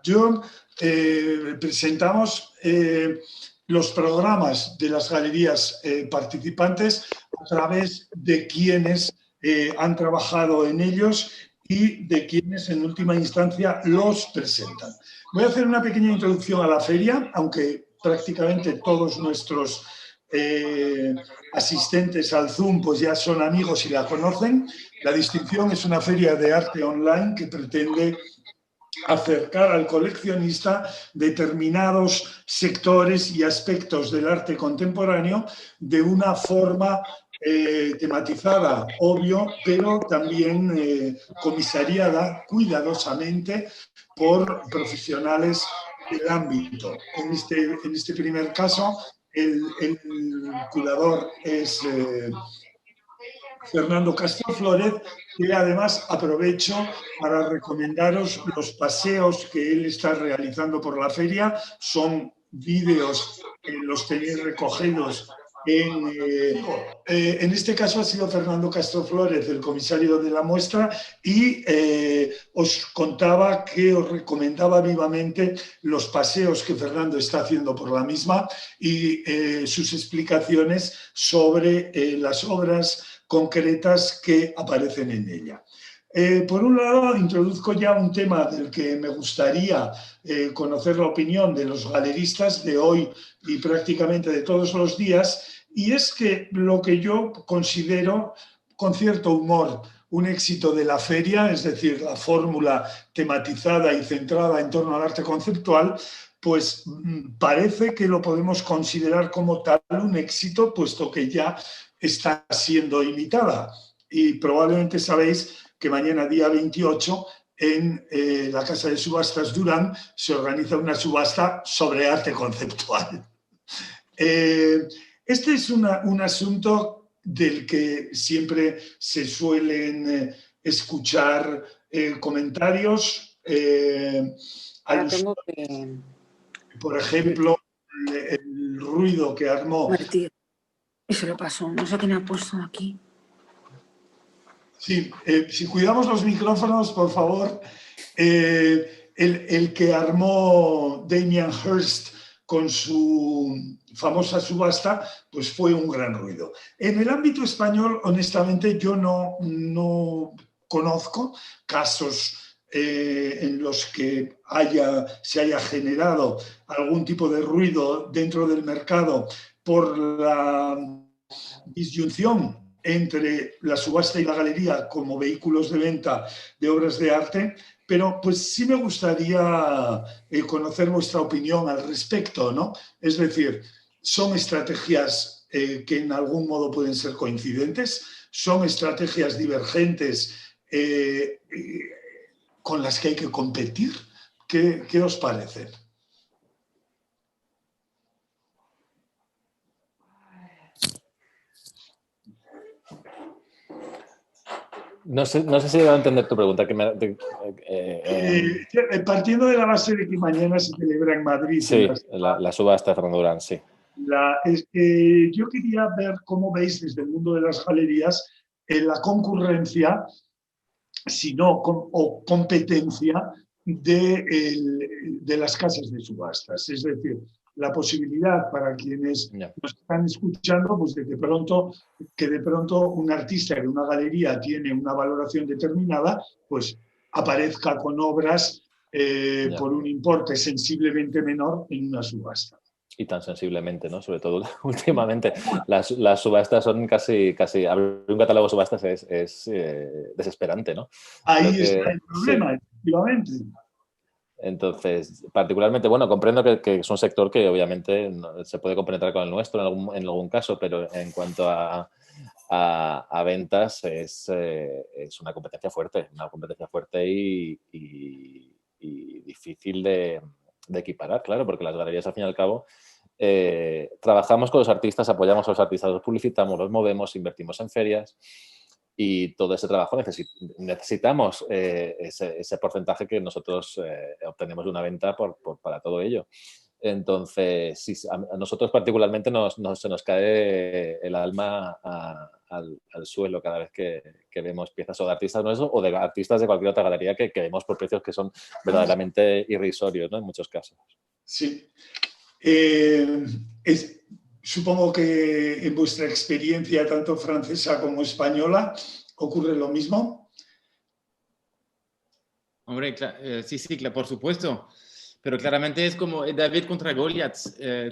Yo presentamos los programas de las galerías participantes a través de quienes han trabajado en ellos y de quienes en última instancia los presentan. Voy a hacer una pequeña introducción a la feria, aunque prácticamente todos nuestros asistentes al Zoom pues ya son amigos y la conocen. La Distinción es una feria de arte online que pretende acercar al coleccionista determinados sectores y aspectos del arte contemporáneo de una forma tematizada, obvio, pero también comisariada cuidadosamente por profesionales del ámbito. En este primer caso, el curador es Fernando Castro Flórez, que además aprovecho para recomendaros los paseos que él está realizando por la feria. Son vídeos que los tenéis recogidos en este caso ha sido Fernando Castro Flórez, el comisario de la muestra, y os contaba que os recomendaba vivamente los paseos que Fernando está haciendo por la misma y sus explicaciones sobre las obras concretas que aparecen en ella. Por un lado, introduzco ya un tema del que me gustaría conocer la opinión de los galeristas de hoy y prácticamente de todos los días, y es que lo que yo considero, con cierto humor, un éxito de la feria, es decir, la fórmula tematizada y centrada en torno al arte conceptual, pues parece que lo podemos considerar como tal un éxito, puesto que ya está siendo imitada. Y probablemente sabéis que mañana, día 28, en la Casa de Subastas Durán, se organiza una subasta sobre arte conceptual. Este es un asunto del que siempre se suelen escuchar comentarios. Tengo que... Por ejemplo, el ruido que armó. Martí, y se lo pasó, no sé quién ha puesto aquí. Sí, si cuidamos los micrófonos, por favor. El que armó Damien Hirst con su famosa subasta, pues fue un gran ruido. En el ámbito español, honestamente, yo no conozco casos en los que se haya generado algún tipo de ruido dentro del mercado por la disyunción entre la subasta y la galería como vehículos de venta de obras de arte, pero pues sí me gustaría conocer vuestra opinión al respecto, ¿no? Es decir, son estrategias que en algún modo pueden ser coincidentes, son estrategias divergentes con las que hay que competir. ¿Qué os parece? No sé si he llegado a entender tu pregunta. Partiendo de la base de que mañana se celebra en Madrid. Sí, la subasta de Fernando Durán, sí. Yo quería ver cómo veis desde el mundo de las galerías la concurrencia, o competencia de las casas de subastas. Es decir, la posibilidad para quienes nos están escuchando, pues de pronto un artista de una galería tiene una valoración determinada, pues aparezca con obras por un importe sensiblemente menor en una subasta. Y tan sensiblemente, ¿no? Sobre todo últimamente. Las subastas son casi abrir un catálogo de subastas es desesperante, ¿no? Ahí está el problema, sí. Efectivamente. Entonces, particularmente, bueno, comprendo que es un sector que obviamente no, se puede compenetrar con el nuestro en algún caso, pero en cuanto a ventas es una competencia fuerte y difícil de equiparar, claro, porque las galerías, al fin y al cabo, trabajamos con los artistas, apoyamos a los artistas, los publicitamos, los movemos, invertimos en ferias y todo ese trabajo necesitamos ese porcentaje que nosotros obtenemos de una venta para todo ello. Entonces, sí, a nosotros particularmente se nos cae el alma al suelo cada vez que vemos piezas o de artistas nuestros o de artistas de cualquier otra galería que vemos por precios que son verdaderamente irrisorios, ¿no? En muchos casos. Sí. Supongo que en vuestra experiencia, tanto francesa como española, ocurre lo mismo. Hombre, sí, claro, por supuesto. Pero claramente es como David contra Goliath.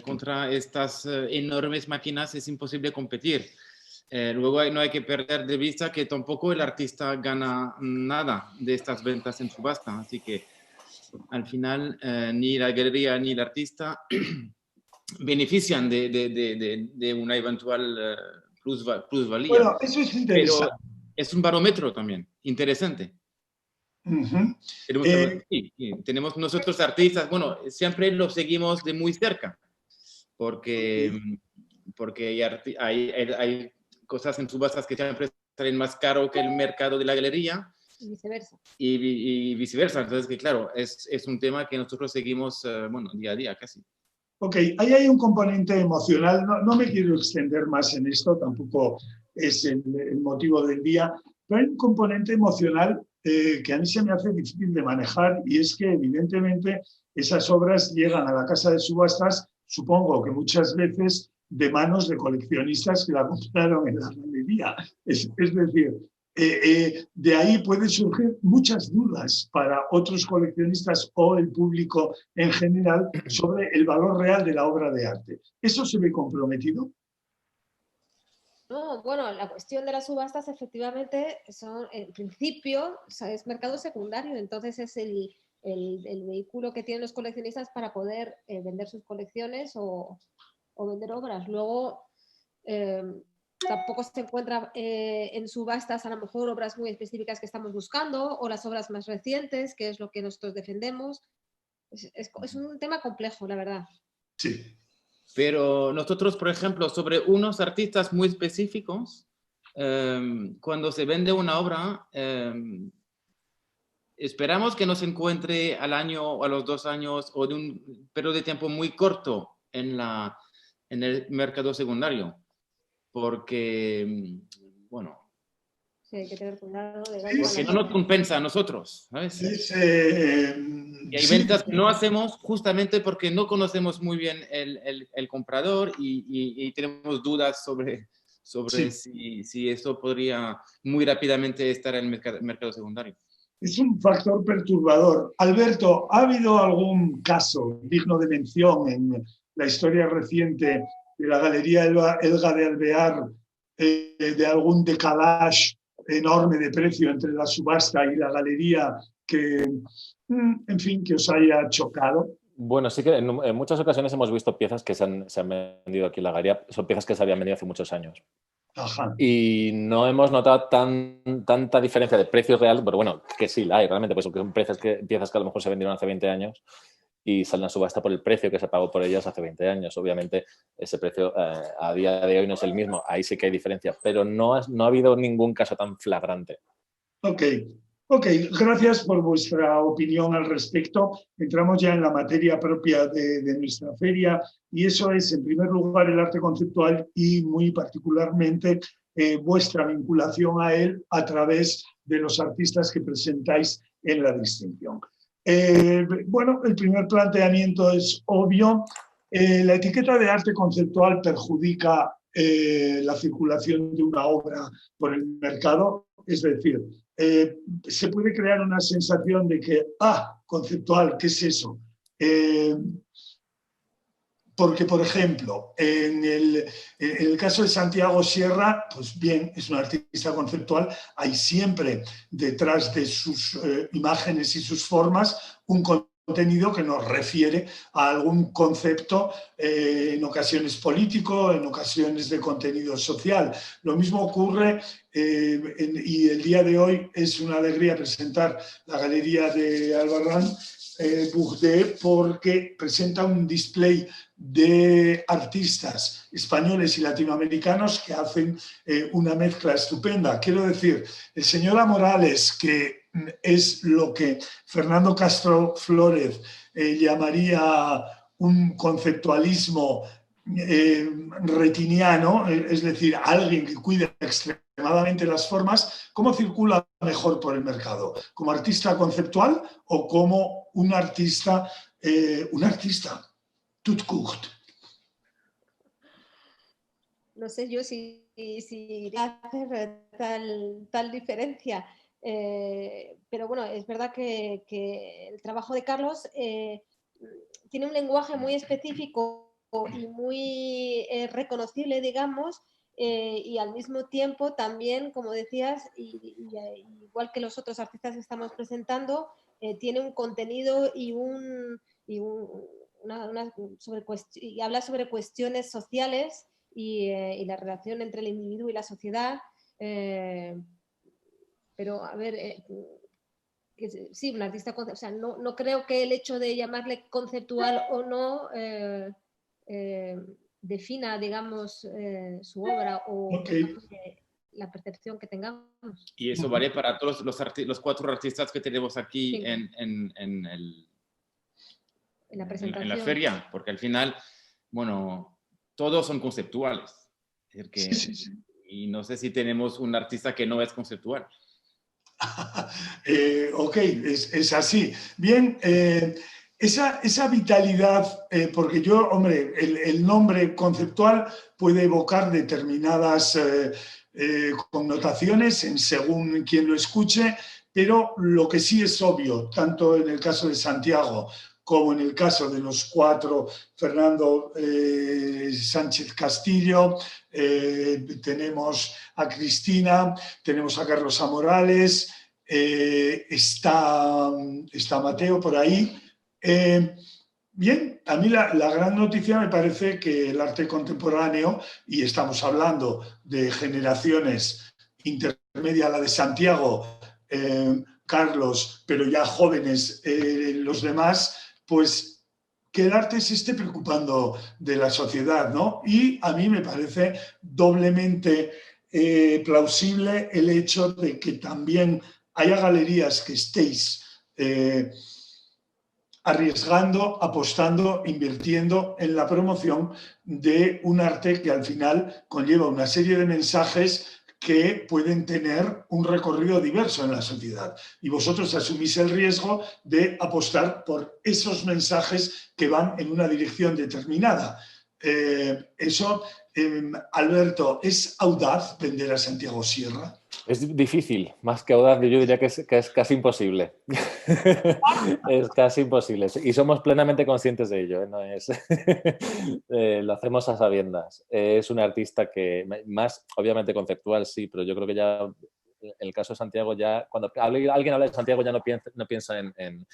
Contra estas enormes máquinas es imposible competir. Luego no hay que perder de vista que tampoco el artista gana nada de estas ventas en subasta. Así que al final ni la galería ni el artista benefician de una eventual plusvalía. Bueno, eso es interesante. Pero es un barómetro también interesante. Uh-huh. Tenemos nosotros artistas, bueno, siempre los seguimos de muy cerca, porque hay cosas en subastas que siempre salen más caro que el mercado de la galería. Y viceversa. Y viceversa. Entonces, que claro, es un tema que nosotros seguimos, día a día casi. Ok, ahí hay un componente emocional. No me quiero extender más en esto, tampoco es el motivo del día, pero hay un componente emocional que a mí se me hace difícil de manejar, y es que evidentemente esas obras llegan a la casa de subastas, supongo que muchas veces de manos de coleccionistas que la compraron en la galería. Es decir, de ahí pueden surgir muchas dudas para otros coleccionistas o el público en general sobre el valor real de la obra de arte. ¿Eso se ve comprometido? No, bueno, la cuestión de las subastas efectivamente son, en principio, o sea, es mercado secundario, entonces es el vehículo que tienen los coleccionistas para poder vender sus colecciones o vender obras. Luego, tampoco se encuentra en subastas a lo mejor obras muy específicas que estamos buscando o las obras más recientes, que es lo que nosotros defendemos. Es un tema complejo, la verdad. Sí. Pero nosotros, por ejemplo, sobre unos artistas muy específicos, cuando se vende una obra, esperamos que no se encuentre al año o a los 2 años o de un periodo de tiempo muy corto en el mercado secundario. Porque, bueno... Sí, hay que tener cuidado. Porque no nos compensa a nosotros, ¿sabes? Y hay ventas que no hacemos justamente porque no conocemos muy bien el comprador y tenemos dudas sobre si esto podría muy rápidamente estar en el mercado secundario. Es un factor perturbador. Alberto, ¿ha habido algún caso digno de mención en la historia reciente de la Galería Elga de Alvear, de algún decalage enorme de precio entre la subasta y la galería que, en fin, que os haya chocado? Bueno, sí que en muchas ocasiones hemos visto piezas que se han vendido aquí en la galería, son piezas que se habían vendido hace muchos años. Ajá. Y no hemos notado tanta diferencia de precios reales, pero bueno, que sí la hay realmente, pues son piezas que a lo mejor se vendieron hace 20 años y salen a subasta por el precio que se pagó por ellas hace 20 años. Obviamente ese precio a día de hoy no es el mismo, ahí sí que hay diferencia, pero no ha habido ningún caso tan flagrante. Ok, gracias por vuestra opinión al respecto. Entramos ya en la materia propia de nuestra feria, y eso es, en primer lugar, el arte conceptual y muy particularmente vuestra vinculación a él a través de los artistas que presentáis en la distinción. Bueno, el primer planteamiento es obvio. La etiqueta de arte conceptual perjudica la circulación de una obra por el mercado, es decir, se puede crear una sensación de que, conceptual, ¿qué es eso? Porque, por ejemplo, en el caso de Santiago Sierra, pues bien, es un artista conceptual, hay siempre detrás de sus imágenes y sus formas un contenido que nos refiere a algún concepto, en ocasiones político, en ocasiones de contenido social. Lo mismo ocurre, y el día de hoy es una alegría presentar la galería de Albarrán, Bourdet, porque presenta un display de artistas españoles y latinoamericanos que hacen una mezcla estupenda. Quiero decir, el señor Morales, que es lo que Fernando Castro Flórez llamaría un conceptualismo retiniano, es decir, alguien que cuide extremadamente las formas, ¿cómo circula mejor por el mercado? ¿Como artista conceptual o como un artista tout court? No sé yo si iría a hacer tal diferencia, pero bueno, es verdad que el trabajo de Carlos tiene un lenguaje muy específico y muy reconocible, digamos, y al mismo tiempo también, como decías, igual que los otros artistas que estamos presentando, tiene un contenido y habla sobre cuestiones sociales y la relación entre el individuo y la sociedad. Pero, a ver, sí, un artista conceptual, o sea, no creo que el hecho de llamarle conceptual o no defina, digamos, su obra o la percepción que tengamos. Y eso vale para todos los 4 artistas que tenemos aquí Sí. en La presentación. en la feria, porque al final, bueno, todos son conceptuales. Es decir que, Sí. Y no sé si tenemos un artista que no es conceptual. Ok, es así. Bien, esa vitalidad, porque yo, hombre, el nombre conceptual puede evocar determinadas connotaciones según quien lo escuche, pero lo que sí es obvio, tanto en el caso de Santiago como en el caso de los 4, Fernando Sánchez Castillo, tenemos a Cristina, tenemos a Carlos A. Morales, está Mateo por ahí. Bien, a mí la gran noticia me parece que el arte contemporáneo, y estamos hablando de generaciones intermedia a la de Santiago, Carlos, pero ya jóvenes los demás, pues que el arte se esté preocupando de la sociedad, ¿no? Y a mí me parece doblemente plausible el hecho de que también haya galerías que estéis arriesgando, apostando, invirtiendo en la promoción de un arte que al final conlleva una serie de mensajes que pueden tener un recorrido diverso en la sociedad. Y vosotros asumís el riesgo de apostar por esos mensajes que van en una dirección determinada. Eso, Alberto, ¿es audaz vender a Santiago Sierra? Es difícil, más que audaz, yo diría que es casi imposible. Es casi imposible. Y somos plenamente conscientes de ello, ¿eh? No es, lo hacemos a sabiendas. Es un artista que, más obviamente conceptual, sí, pero yo creo que ya, en el caso de Santiago, ya cuando alguien habla de Santiago ya no piensa en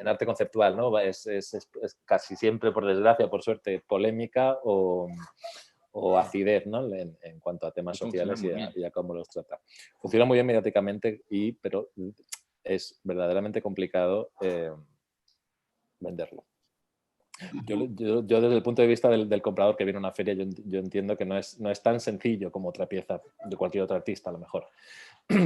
arte conceptual, ¿no? Es casi siempre, por desgracia, por suerte, polémica o acidez, ¿no? En cuanto a temas sociales y a cómo los trata. Funciona muy bien mediáticamente, pero es verdaderamente complicado venderlo. Yo desde el punto de vista del comprador que viene a una feria, yo entiendo que no es tan sencillo como otra pieza de cualquier otro artista, a lo mejor.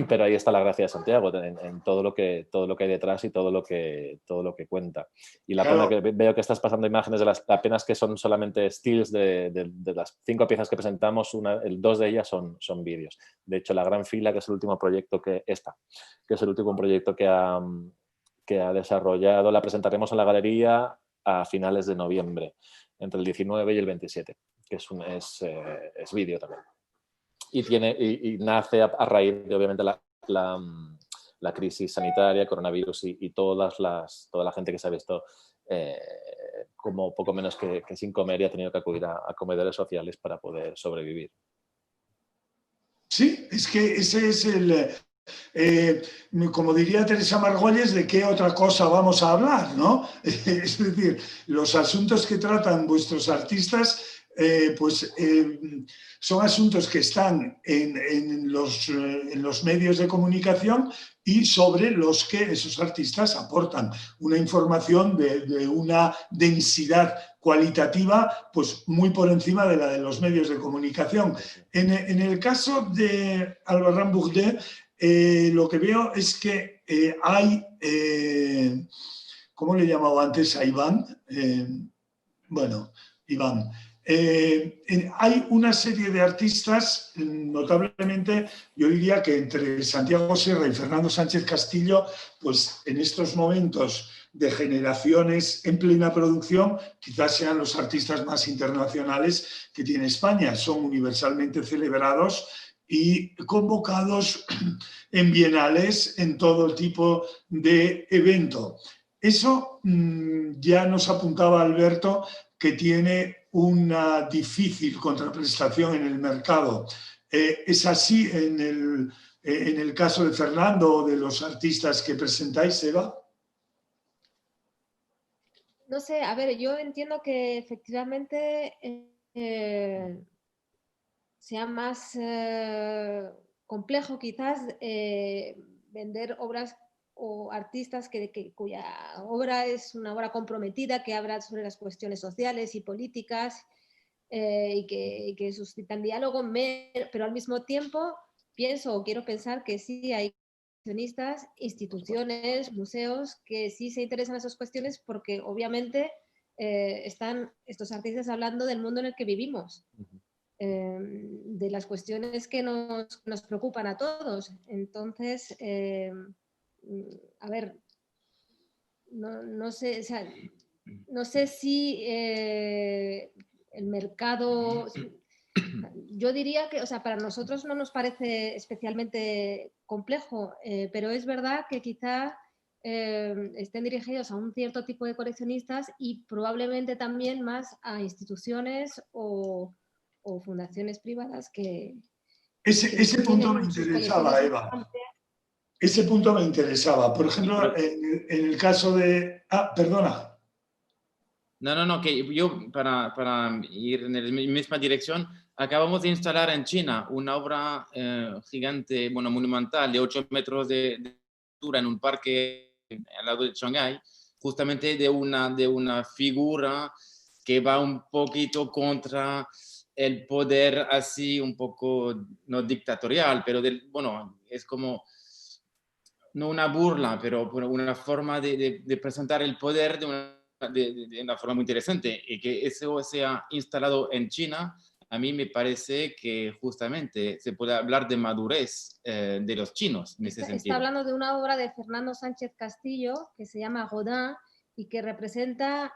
Pero ahí está la gracia de Santiago, en todo lo que hay detrás y todo lo que cuenta. Y la pena que veo que estás pasando imágenes de las apenas que son solamente stills de las 5 piezas que presentamos, 2 de ellas son vídeos. De hecho, la gran fila, que es el último proyecto que es el último proyecto que ha desarrollado, la presentaremos en la galería a finales de noviembre, entre el 19 y el 27, que es vídeo también. Y nace a raíz de, obviamente, la crisis sanitaria, coronavirus y toda la gente que se ha visto como poco menos que sin comer y ha tenido que acudir a comedores sociales para poder sobrevivir. Sí, es que ese es como diría Teresa Margolles, ¿de qué otra cosa vamos a hablar, no? Es decir, los asuntos que tratan vuestros artistas son asuntos que están en los medios de comunicación y sobre los que esos artistas aportan una información de una densidad cualitativa pues muy por encima de la de los medios de comunicación. En el caso de Albarrán Bourdet, lo que veo es que hay, ¿cómo le he llamado antes a Iván? Iván. Hay una serie de artistas, notablemente, yo diría que entre Santiago Sierra y Fernando Sánchez Castillo, pues en estos momentos de generaciones en plena producción, quizás sean los artistas más internacionales que tiene España. Son universalmente celebrados y convocados en bienales, en todo tipo de evento. Eso ya nos apuntaba Alberto, que tiene una difícil contraprestación en el mercado. ¿Es así en el caso de Fernando o de los artistas que presentáis, Eva? No sé, a ver, yo entiendo que efectivamente sea más complejo quizás vender obras o artistas cuya obra es una obra comprometida, que habla sobre las cuestiones sociales y políticas y que suscitan diálogo, pero al mismo tiempo pienso o quiero pensar que sí hay accionistas, instituciones, museos que sí se interesan en esas cuestiones porque obviamente están estos artistas hablando del mundo en el que vivimos. De las cuestiones que nos preocupan a todos. Entonces, a ver, no sé, o sea, no sé si el mercado... Yo diría que, o sea, para nosotros no nos parece especialmente complejo, pero es verdad que quizá estén dirigidos a un cierto tipo de coleccionistas y probablemente también más a instituciones o fundaciones privadas que Ese punto me tienen sus interesaba, colecciones Eva. amplias. Ese punto me interesaba. Por ejemplo, en el caso de... Ah, perdona. No, que yo para ir en la misma dirección, acabamos de instalar en China una obra gigante, bueno, monumental, de 8 metros de altura en un parque al lado de Shanghái, justamente de una figura que va un poquito contra el poder así un poco, no dictatorial, pero bueno, es como, no una burla, pero una forma de presentar el poder de una forma muy interesante. Y que eso sea instalado en China, a mí me parece que justamente se puede hablar de madurez de los chinos en ese sentido. Está hablando de una obra de Fernando Sánchez Castillo que se llama Godin y que representa,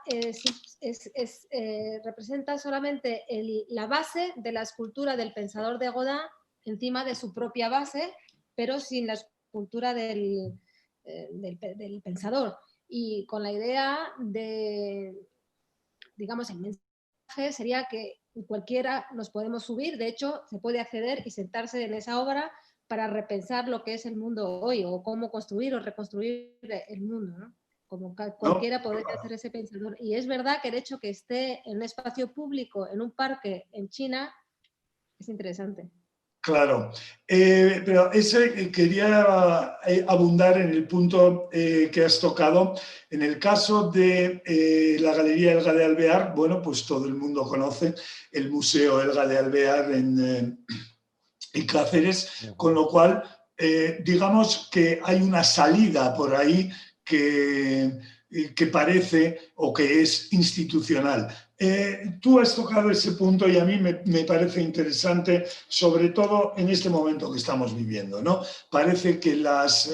representa solamente la base de la escultura del pensador de Godin encima de su propia base, pero sin la escultura del pensador. Y con la idea de, digamos, el mensaje sería que cualquiera nos podemos subir, de hecho, se puede acceder y sentarse en esa obra para repensar lo que es el mundo hoy o cómo construir o reconstruir el mundo, ¿no? Como cualquiera podría hacer ese pensador. Y es verdad que el hecho que esté en un espacio público, en un parque en China, es interesante. Claro, pero quería abundar en el punto que has tocado. En el caso de la Galería Elga de Alvear, bueno, pues todo el mundo conoce el Museo Elga de Alvear en Cáceres, con lo cual, digamos que hay una salida por ahí que parece o que es institucional. Tú has tocado ese punto y a mí me parece interesante, sobre todo en este momento que estamos viviendo, ¿no? Parece que las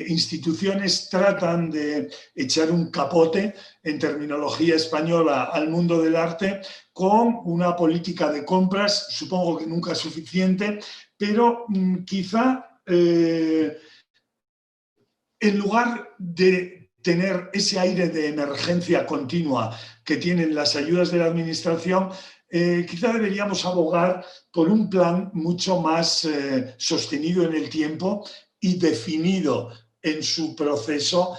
instituciones tratan de echar un capote, en terminología española, al mundo del arte con una política de compras, supongo que nunca suficiente, pero quizá en lugar de tener ese aire de emergencia continua que tienen las ayudas de la administración, quizá deberíamos abogar por un plan mucho más sostenido en el tiempo y definido en su proceso,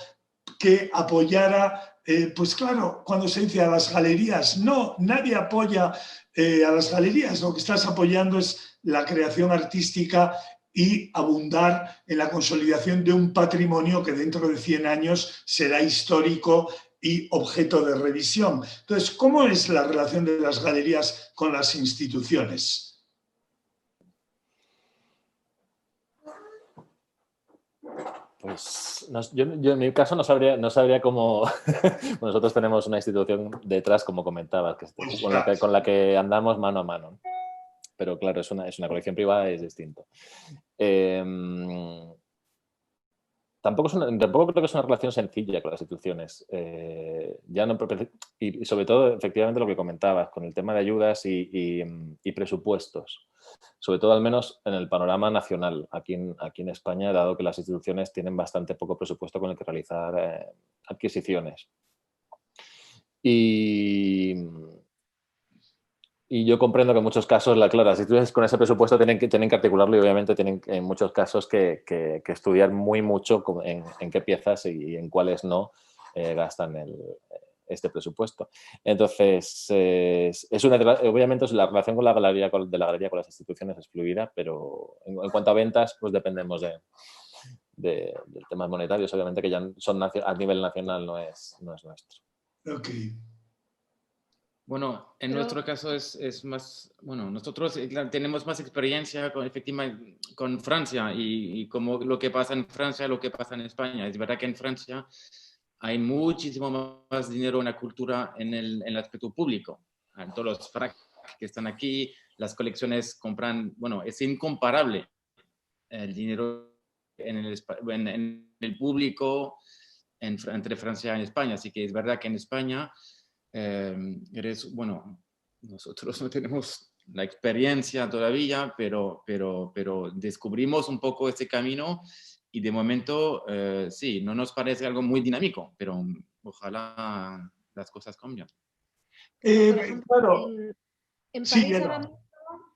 que apoyara, pues claro, cuando se dice a las galerías, no, nadie apoya a las galerías, lo que estás apoyando es la creación artística y abundar en la consolidación de un patrimonio que dentro de 100 años será histórico y objeto de revisión. Entonces, ¿cómo es la relación de las galerías con las instituciones? Pues yo en mi caso no sabría cómo... Nosotros tenemos una institución detrás, como comentabas, con la que andamos mano a mano. Pero claro, es una colección privada y es distinto. Tampoco creo que es una relación sencilla con las instituciones. Y sobre todo, efectivamente, lo que comentabas, con el tema de ayudas y presupuestos. Sobre todo, al menos, en el panorama nacional, aquí en España, dado que las instituciones tienen bastante poco presupuesto con el que realizar adquisiciones. Y yo comprendo que en muchos casos, claro, las instituciones con ese presupuesto tienen que articularlo y obviamente tienen en muchos casos que estudiar muy mucho en qué piezas y en cuáles no gastan este presupuesto. Entonces, obviamente la relación con la galería, con las instituciones es fluida, pero en cuanto a ventas, pues dependemos del tema monetarios, obviamente que ya son a nivel nacional, no es nuestro. Okay. Bueno, en nuestro caso es más, bueno, nosotros tenemos más experiencia efectivamente con Francia y como lo que pasa en Francia, lo que pasa en España. Es verdad que en Francia hay muchísimo más dinero en la cultura en el aspecto público. En todos los FRAC que están aquí, las colecciones compran, bueno, es incomparable el dinero en el público entre Francia y España. Así que es verdad que en España bueno, nosotros no tenemos la experiencia todavía, pero descubrimos un poco este camino y de momento sí, no nos parece algo muy dinámico, pero ojalá las cosas cambien. Por ejemplo, claro. en Sí, París ahora mismo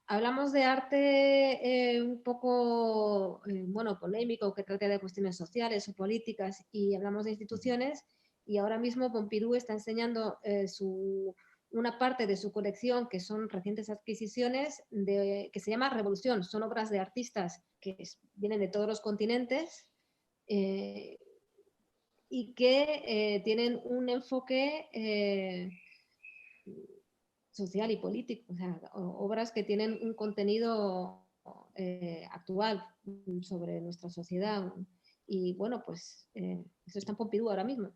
hablamos de arte un poco, bueno, polémico, que trata de cuestiones sociales o políticas, y hablamos de instituciones, y ahora mismo Pompidou está enseñando una parte de su colección, que son recientes adquisiciones, que se llama Revolución. Son obras de artistas que vienen de todos los continentes y que tienen un enfoque social y político, o sea, obras que tienen un contenido actual sobre nuestra sociedad. Y bueno, pues eso está en Pompidou ahora mismo.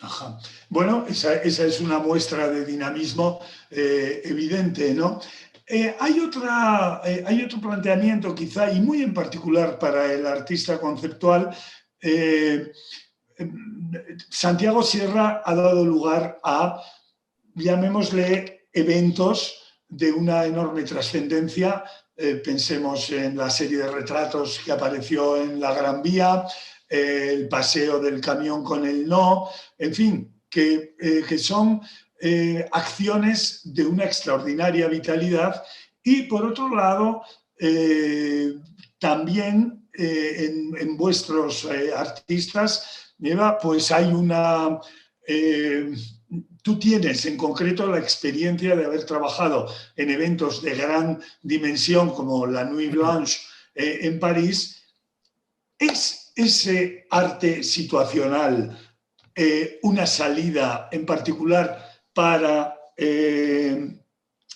Ajá. Bueno, esa es una muestra de dinamismo evidente, ¿no? Hay otro planteamiento quizá, y muy en particular para el artista conceptual. Santiago Sierra ha dado lugar a, llamémosle, eventos de una enorme trascendencia. Pensemos en la serie de retratos que apareció en la Gran Vía, el paseo del camión con el no, en fin, que son acciones de una extraordinaria vitalidad. Y por otro lado, también en vuestros artistas, Eva, pues hay una... tú tienes en concreto la experiencia de haber trabajado en eventos de gran dimensión como la Nuit Blanche en París. ¿Es ese arte situacional una salida en particular para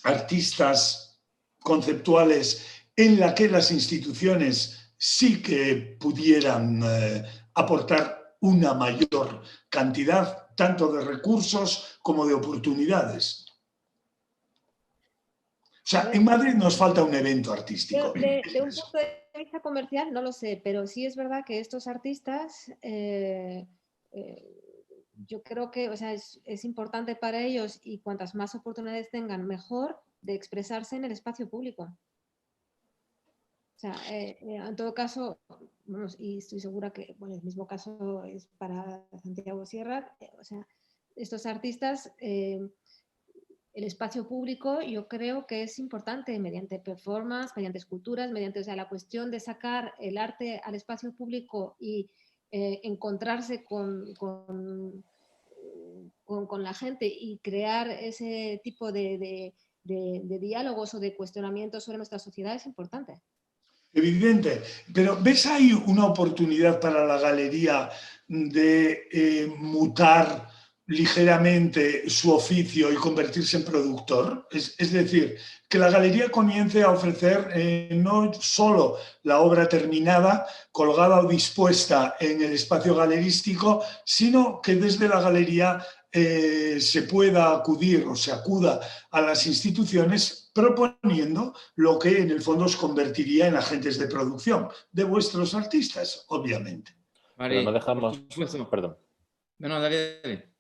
artistas conceptuales en la que las instituciones sí que pudieran aportar una mayor cantidad tanto de recursos como de oportunidades? O sea, en Madrid nos falta un evento artístico. De un punto de vista comercial no lo sé, pero sí es verdad que estos artistas, yo creo que, o sea, es importante para ellos, y cuantas más oportunidades tengan, mejor, de expresarse en el espacio público. O sea, en todo caso, bueno, y estoy segura que, bueno, el mismo caso es para Santiago Sierra, o sea, estos artistas, el espacio público yo creo que es importante mediante performance, mediante esculturas, mediante, o sea, la cuestión de sacar el arte al espacio público y encontrarse con la gente y crear ese tipo de diálogos o de cuestionamientos sobre nuestra sociedad es importante. Evidente, pero ¿ves ahí una oportunidad para la galería de mutar ligeramente su oficio y convertirse en productor. Es decir, que la galería comience a ofrecer no solo la obra terminada, colgada o dispuesta en el espacio galerístico, sino que desde la galería se pueda acudir o se acuda a las instituciones proponiendo lo que en el fondo os convertiría en agentes de producción de vuestros artistas, obviamente. Vale, Pero no dejamos... por supuesto. Perdón. No, dale.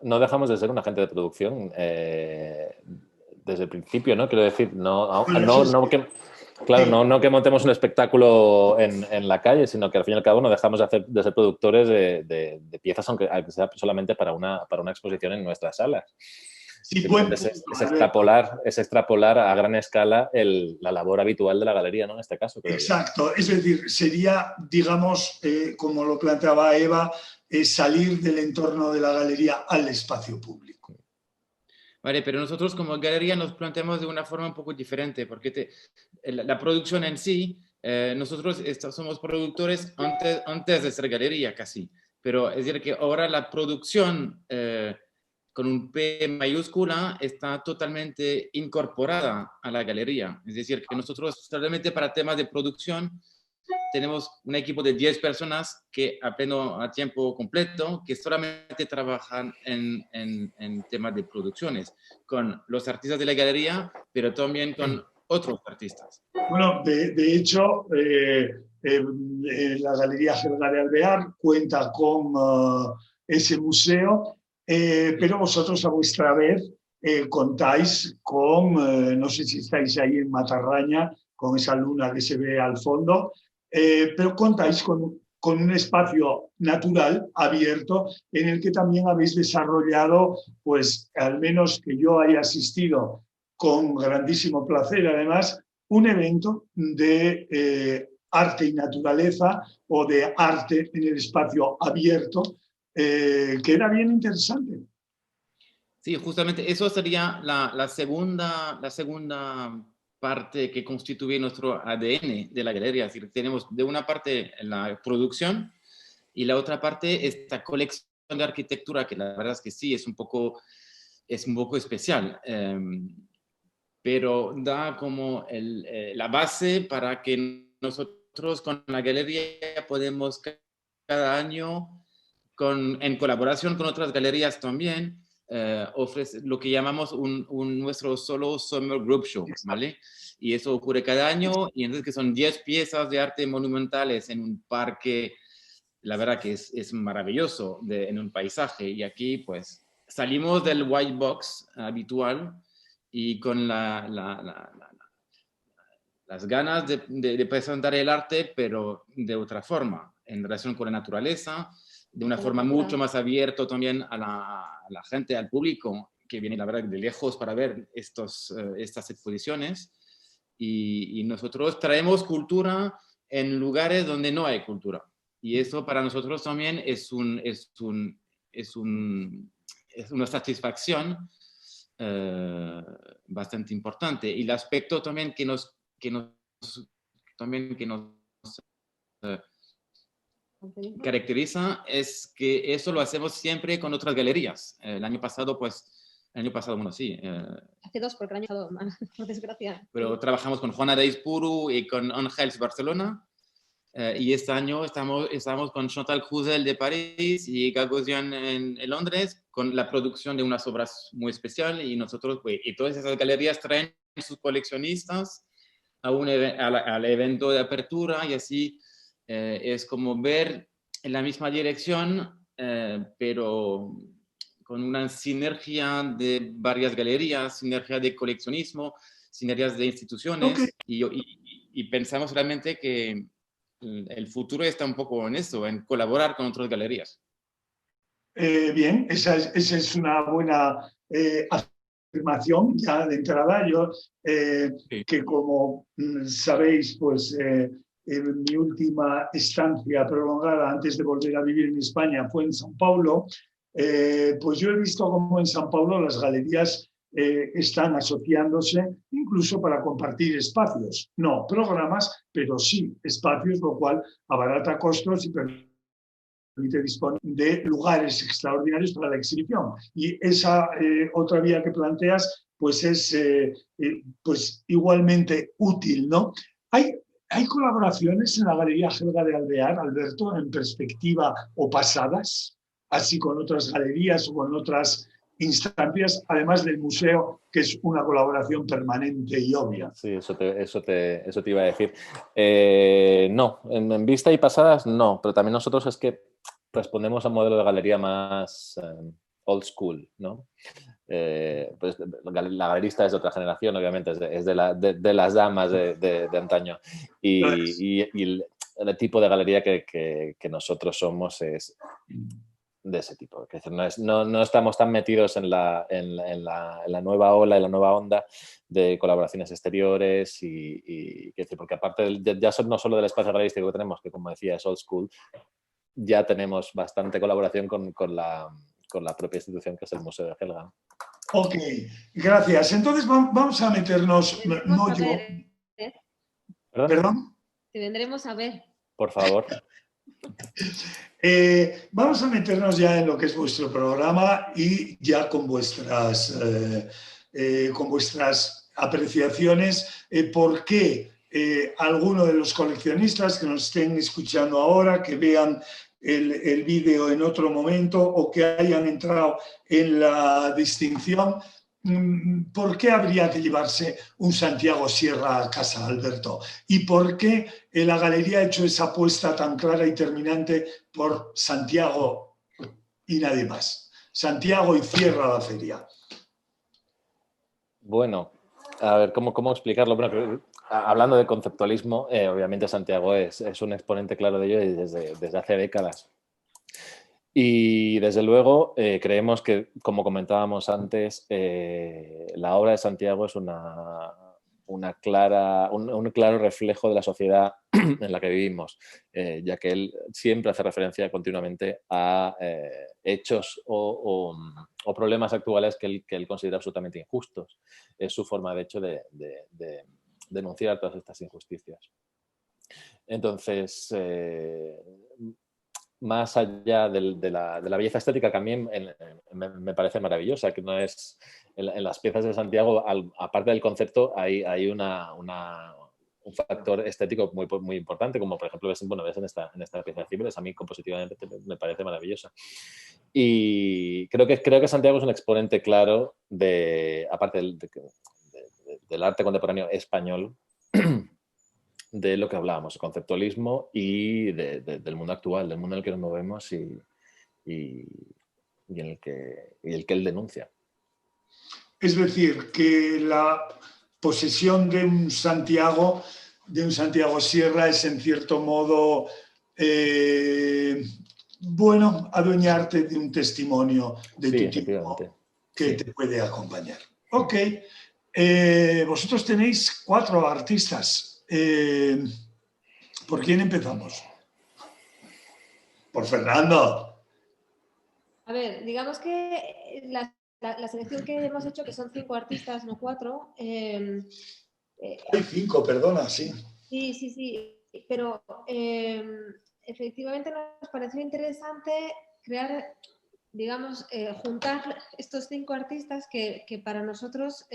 No dejamos de ser un agente de producción desde el principio, ¿no? Quiero decir, no que montemos un espectáculo en la calle, sino que al fin y al cabo no dejamos de ser productores de piezas, aunque sea solamente para una exposición en nuestras salas. Sí, es extrapolar a gran escala la labor habitual de la galería, ¿no? En este caso. Exacto, es decir, sería, digamos, como lo planteaba Eva, salir del entorno de la galería al espacio público. Vale, pero nosotros como galería nos planteamos de una forma un poco diferente, porque la producción en sí, nosotros somos productores antes de ser galería casi, pero es decir que ahora la producción con un P mayúscula está totalmente incorporada a la galería, es decir que nosotros solamente para temas de producción tenemos un equipo de 10 personas que a tiempo completo, que solamente trabajan en temas de producciones, con los artistas de la galería, pero también con otros artistas. Bueno, de hecho, la Galería Gelgar de Alvear cuenta con ese museo, pero vosotros a vuestra vez contáis con, no sé si estáis ahí en Matarraña, con esa luna que se ve al fondo, pero contáis con un espacio natural abierto en el que también habéis desarrollado, pues al menos que yo haya asistido con grandísimo placer, además, un evento de arte y naturaleza o de arte en el espacio abierto, que era bien interesante. Sí, justamente eso sería la segunda parte que constituye nuestro ADN de la galería. Es decir, tenemos de una parte la producción y la otra parte esta colección de arquitectura, que la verdad es que sí, es un poco especial, pero da como la base para que nosotros con la galería podemos cada año, en colaboración con otras galerías también, ofrece lo que llamamos nuestro solo Summer Group Show, ¿vale? Y eso ocurre cada año, y entonces que son 10 piezas de arte monumentales en un parque, la verdad que es maravilloso, en un paisaje, y aquí pues salimos del white box habitual y con las ganas de presentar el arte, pero de otra forma, en relación con la naturaleza, de una forma mucho más abierta también a la gente, al público, que viene, la verdad, de lejos para ver estas exposiciones. Y nosotros traemos cultura en lugares donde no hay cultura. Y eso para nosotros también es una satisfacción bastante importante. Y el aspecto también que nos caracteriza es que eso lo hacemos siempre con otras galerías. El año pasado, bueno, sí. Hace dos, porque el año pasado, por desgracia. Pero trabajamos con Juana de Ispuru y con Ángels Barcelona. Y este año estamos con Chantal Cluzel de París y Gagosian en Londres, con la producción de unas obras muy especiales. Y nosotros, y todas esas galerías traen sus coleccionistas al evento de apertura, y así es como ver en la misma dirección, pero con una sinergia de varias galerías, sinergia de coleccionismo, sinergias de instituciones, okay. Y pensamos realmente que el futuro está un poco en eso, en colaborar con otras galerías. Bien, esa es una buena afirmación ya de entrada. Yo, sí. Que como sabéis, pues en mi última estancia prolongada antes de volver a vivir en España fue en São Paulo, pues yo he visto cómo en São Paulo las galerías están asociándose incluso para compartir espacios, no programas, pero sí espacios, lo cual abarata costos y permite disponer de lugares extraordinarios para la exhibición. Y esa otra vía que planteas pues es pues igualmente útil, ¿no? ¿Hay colaboraciones en la Galería Helga de Alvear, Alberto, en perspectiva o pasadas, así con otras galerías o con otras instancias, además del museo, que es una colaboración permanente y obvia? Sí, eso te iba a decir. No, en vista y pasadas no, pero también nosotros es que respondemos a un modelo de galería más old school, ¿no? Pues la galerista es de otra generación, obviamente, es de las damas de antaño. Y el tipo de galería que nosotros somos es de ese tipo. Es decir, no estamos tan metidos en la nueva ola, en la nueva onda de colaboraciones exteriores porque aparte ya no solo del espacio galerístico que tenemos, que como decía es old school, ya tenemos bastante colaboración con la propia institución que es el Museo de Helga. Ok, gracias. Entonces vamos a meternos... No yo. ¿Perdón? Te vendremos a ver. Por favor. Vamos a meternos ya en lo que es vuestro programa y ya con vuestras apreciaciones. ¿Por qué alguno de los coleccionistas que nos estén escuchando ahora, que vean el vídeo en otro momento o que hayan entrado en la distinción, ¿por qué habría que llevarse un Santiago Sierra a casa, Alberto? ¿Y por qué la galería ha hecho esa apuesta tan clara y terminante por Santiago y nadie más? Santiago y cierra la feria. Bueno, a ver, ¿cómo explicarlo? Bueno, hablando de conceptualismo, obviamente Santiago es un exponente claro de ello desde hace décadas. Y desde luego creemos que, como comentábamos antes, la obra de Santiago es un claro reflejo de la sociedad en la que vivimos, ya que él siempre hace referencia continuamente a hechos o problemas actuales que él considera absolutamente injustos. Es su forma, de hecho, de denunciar todas estas injusticias. Entonces, más allá de la belleza estética, que a mí me parece maravillosa, que no es en las piezas de Santiago, aparte del concepto, hay un factor estético muy importante, como por ejemplo ves en esta pieza de Cibeles. A mí compositivamente me parece maravillosa. Y creo que Santiago es un exponente claro aparte del arte contemporáneo español, de lo que hablábamos, conceptualismo y del mundo actual, del mundo en el que nos movemos y el que él denuncia. Es decir, que la posesión de un Santiago Sierra es en cierto modo, adueñarte de un testimonio de tu tiempo que te puede acompañar. Ok, vosotros tenéis 4 artistas. ¿Por quién empezamos? Por Fernando. A ver, digamos que la selección que hemos hecho, que son 5 artistas, no 4. Hay 5, perdona, sí. Sí, pero efectivamente nos pareció interesante crear, digamos, juntar estos 5 artistas que para nosotros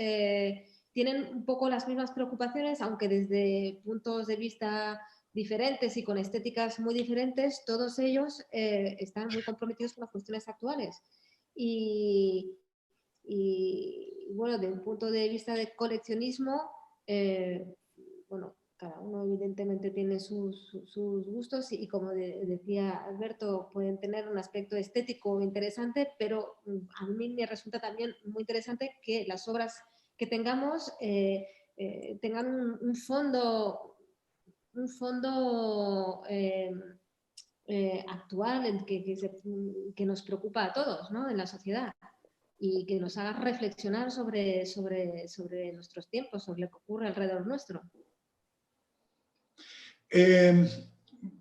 tienen un poco las mismas preocupaciones, aunque desde puntos de vista diferentes y con estéticas muy diferentes. Todos ellos están muy comprometidos con las cuestiones actuales. Y bueno, de un punto de vista de coleccionismo, cada uno evidentemente tiene sus gustos y como decía Alberto, pueden tener un aspecto estético interesante, pero a mí me resulta también muy interesante que las obras que tengamos tengan un fondo actual que nos preocupa a todos, ¿no?, en la sociedad, y que nos haga reflexionar sobre nuestros tiempos, sobre lo que ocurre alrededor nuestro.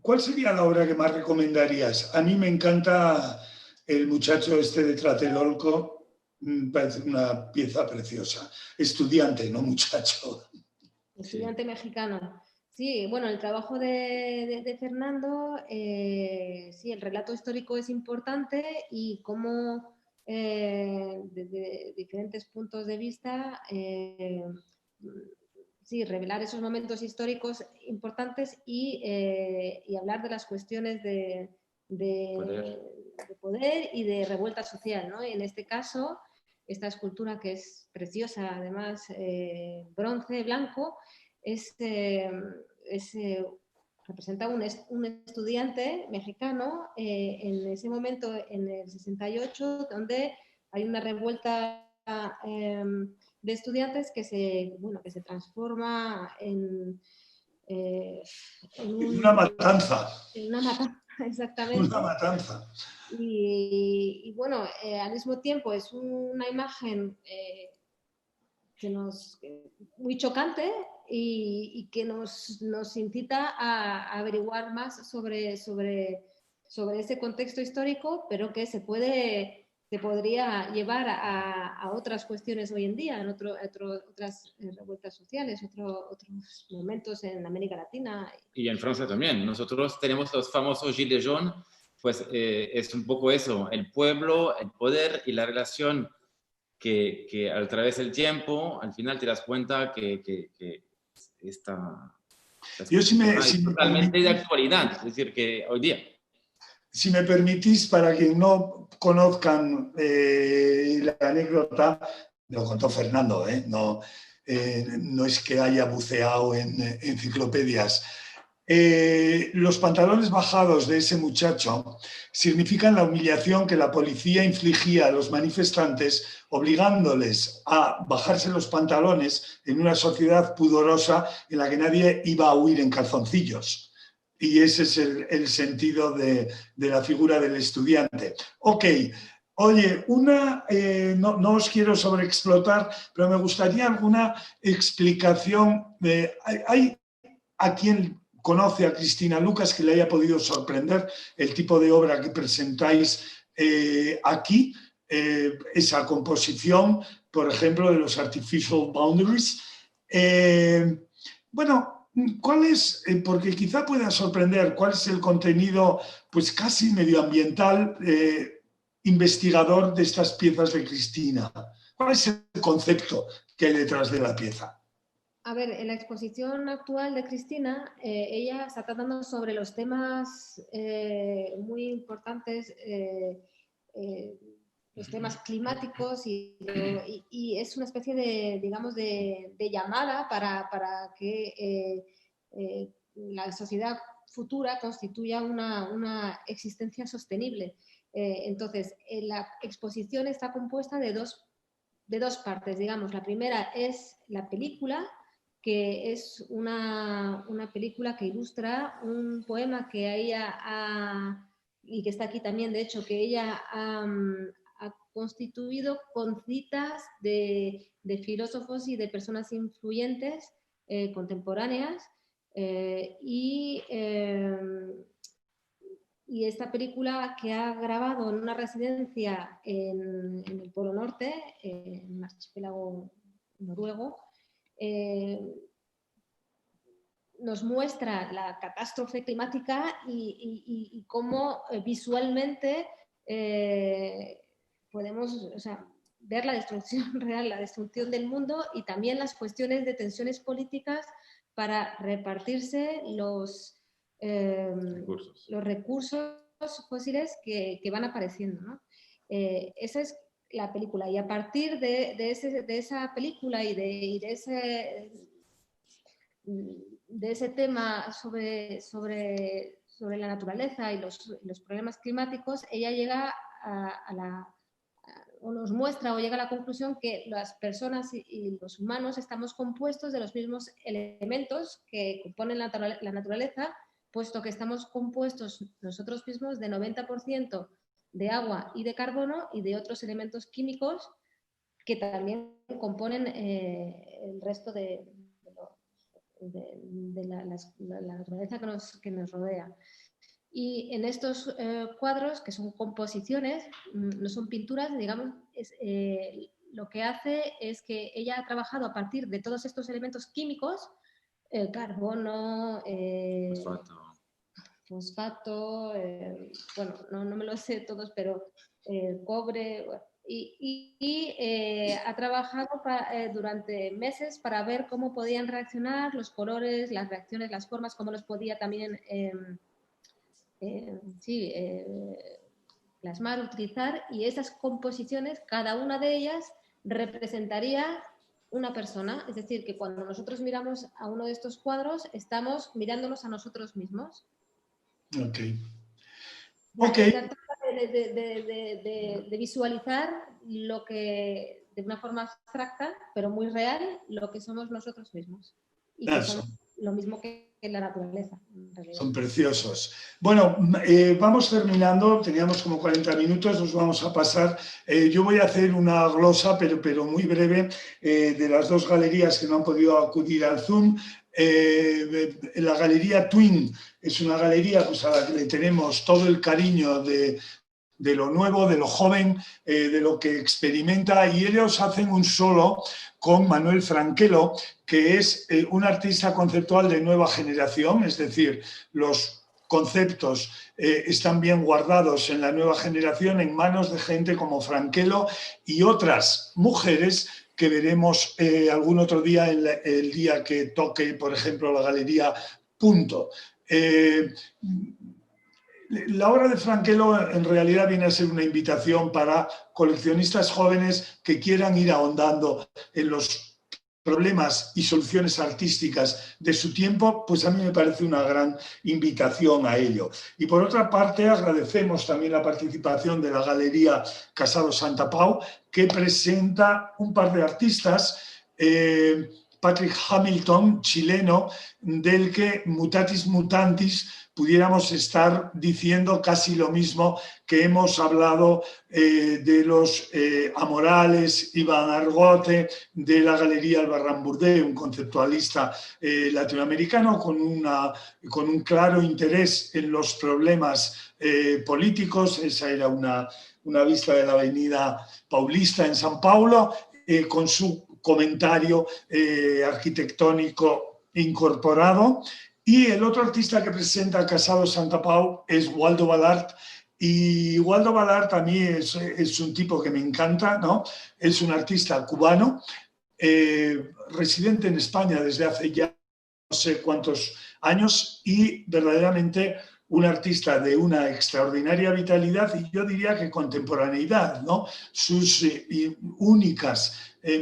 ¿Cuál sería la obra que más recomendarías? A mí me encanta El muchacho este de Tlatelolco, parece una pieza preciosa. Estudiante, no muchacho. Estudiante mexicano. Sí, bueno, el trabajo de Fernando, sí, el relato histórico es importante y cómo desde diferentes puntos de vista, sí, revelar esos momentos históricos importantes y hablar de las cuestiones Poder. de poder y de revuelta social, ¿no? Y en este caso, esta escultura que es preciosa, además, bronce, blanco, es, es, representa un estudiante mexicano en ese momento, en el 68, donde hay una revuelta de estudiantes que se transforma Una matanza, en una matanza, una exactamente. matanza. Y bueno, al mismo tiempo es una imagen muy chocante y que nos incita a averiguar más sobre ese contexto histórico, pero que se podría llevar a otras cuestiones hoy en día, en otras revueltas sociales, otros momentos en América Latina. Y en Francia también. Nosotros tenemos los famosos gilets jaunes, pues es un poco eso, el pueblo, el poder y la relación que a través del tiempo, al final te das cuenta que esta Yo si me, es si me totalmente de permitís, actualidad, es decir, que hoy día. si me permitís, para quien no conozcan la anécdota, lo contó Fernando, no es que haya buceado en enciclopedias. Los pantalones bajados de ese muchacho significan la humillación que la policía infligía a los manifestantes, obligándoles a bajarse los pantalones en una sociedad pudorosa en la que nadie iba a huir en calzoncillos. Y ese es el sentido de la figura del estudiante. Ok, oye, no os quiero sobreexplotar, pero me gustaría alguna explicación. ¿Hay a quien conoce a Cristina Lucas que le haya podido sorprender el tipo de obra que presentáis aquí? Esa composición, por ejemplo, de los Artificial Boundaries. Bueno, ¿cuál es, porque quizá pueda sorprender, cuál es el contenido pues casi medioambiental investigador de estas piezas de Cristina? ¿Cuál es el concepto que hay detrás de la pieza? A ver, en la exposición actual de Cristina, ella está tratando sobre los temas muy importantes, los temas climáticos y es una especie de, digamos, de llamada para que la sociedad futura constituya una existencia sostenible. Entonces, la exposición está compuesta de dos partes, digamos. La primera es la película, que es una película que ilustra un poema que ella y que está aquí también, de hecho, que ella ha constituido con citas de filósofos y de personas influyentes contemporáneas y esta película que ha grabado en una residencia en el Polo Norte, en un archipiélago noruego, nos muestra la catástrofe climática y cómo visualmente podemos, o sea, ver la destrucción real, la destrucción del mundo y también las cuestiones de tensiones políticas para repartirse los recursos fósiles que van apareciendo, ¿no? Esa es la película y a partir de esa película y de ese tema sobre la naturaleza y los problemas climáticos, ella llega o nos muestra o llega a la conclusión que las personas y los humanos estamos compuestos de los mismos elementos que componen la naturaleza, puesto que estamos compuestos nosotros mismos de 90% de agua y de carbono y de otros elementos químicos que también componen el resto de la naturaleza que nos rodea. Y en estos cuadros, que son composiciones, no son pinturas, digamos, lo que hace es que ella ha trabajado a partir de todos estos elementos químicos carbono, Fosfato. fosfato, bueno, no me lo sé todos, pero cobre, ha trabajado durante meses para ver cómo podían reaccionar los colores, las reacciones, las formas, cómo los podía también plasmar, utilizar, y esas composiciones, cada una de ellas representaría una persona, es decir, que cuando nosotros miramos a uno de estos cuadros, estamos mirándonos a nosotros mismos. Ok. Se trata de visualizar lo que, de una forma abstracta, pero muy real, lo que somos nosotros mismos. Y que somos lo mismo que la naturaleza, en realidad. Son preciosos. Bueno, vamos terminando, teníamos como 40 minutos, nos vamos a pasar. Yo voy a hacer una glosa, pero muy breve, de las dos galerías que no han podido acudir al Zoom. La galería Twin es una galería pues, a la que le tenemos todo el cariño de lo nuevo, de lo joven, de lo que experimenta, y ellos hacen un solo con Manuel Franquelo, que es un artista conceptual de nueva generación, es decir, los conceptos están bien guardados en la nueva generación en manos de gente como Franquelo y otras mujeres que veremos algún otro día, el día que toque, por ejemplo, la galería Punto. La obra de Franquelo en realidad viene a ser una invitación para coleccionistas jóvenes que quieran ir ahondando en los problemas y soluciones artísticas de su tiempo, pues a mí me parece una gran invitación a ello. Y por otra parte, agradecemos también la participación de la Galería Casado Santa Pau, que presenta un par de artistas, Patrick Hamilton, chileno, del que mutatis mutantis pudiéramos estar diciendo casi lo mismo que hemos hablado de los Amorales, Iván Argote, de la Galería Albarrán Burdé, un conceptualista latinoamericano con un claro interés en los problemas políticos. Esa era una vista de la Avenida Paulista en San Paulo, con su comentario arquitectónico incorporado. Y el otro artista que presenta Casado Santa Pau es Waldo Ballart. Y Waldo Ballart a mí es un tipo que me encanta, ¿no? Es un artista cubano, residente en España desde hace ya no sé cuántos años y verdaderamente un artista de una extraordinaria vitalidad y yo diría que contemporaneidad, ¿no? Sus únicas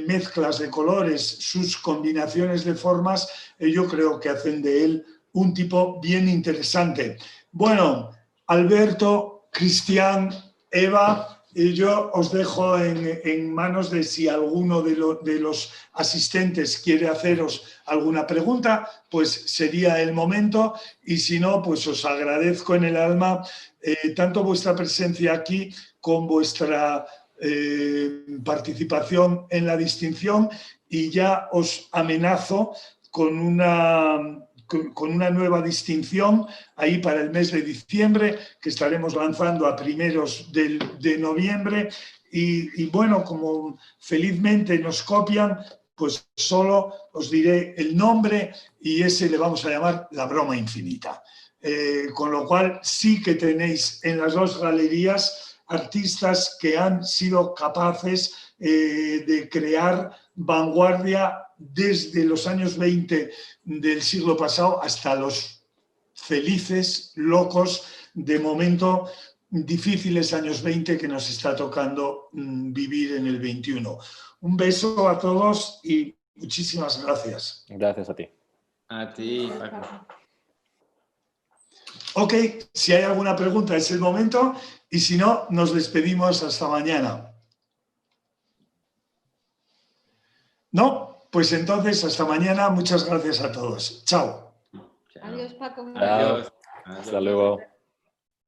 mezclas de colores, sus combinaciones de formas, yo creo que hacen de él un tipo bien interesante. Bueno, Alberto, Cristian, Eva, yo os dejo en manos de si alguno de los asistentes quiere haceros alguna pregunta, pues sería el momento, y si no, pues os agradezco en el alma tanto vuestra presencia aquí como vuestra participación en la distinción, y ya os amenazo con una nueva distinción ahí para el mes de diciembre, que estaremos lanzando a primeros de noviembre. Y bueno, como felizmente nos copian, pues solo os diré el nombre y ese le vamos a llamar La Broma Infinita. Con lo cual sí que tenéis en las dos galerías artistas que han sido capaces de crear vanguardia desde los años 20 del siglo pasado hasta los felices, locos, de momento difíciles años 20 que nos está tocando vivir en el 21. Un beso a todos y muchísimas gracias. Gracias a ti. A ti, Paco. Ok, si hay alguna pregunta es el momento y si no, nos despedimos hasta mañana. ¿No? Pues entonces, hasta mañana. Muchas gracias a todos. Chao. Adiós, Paco. Adiós. Hasta luego.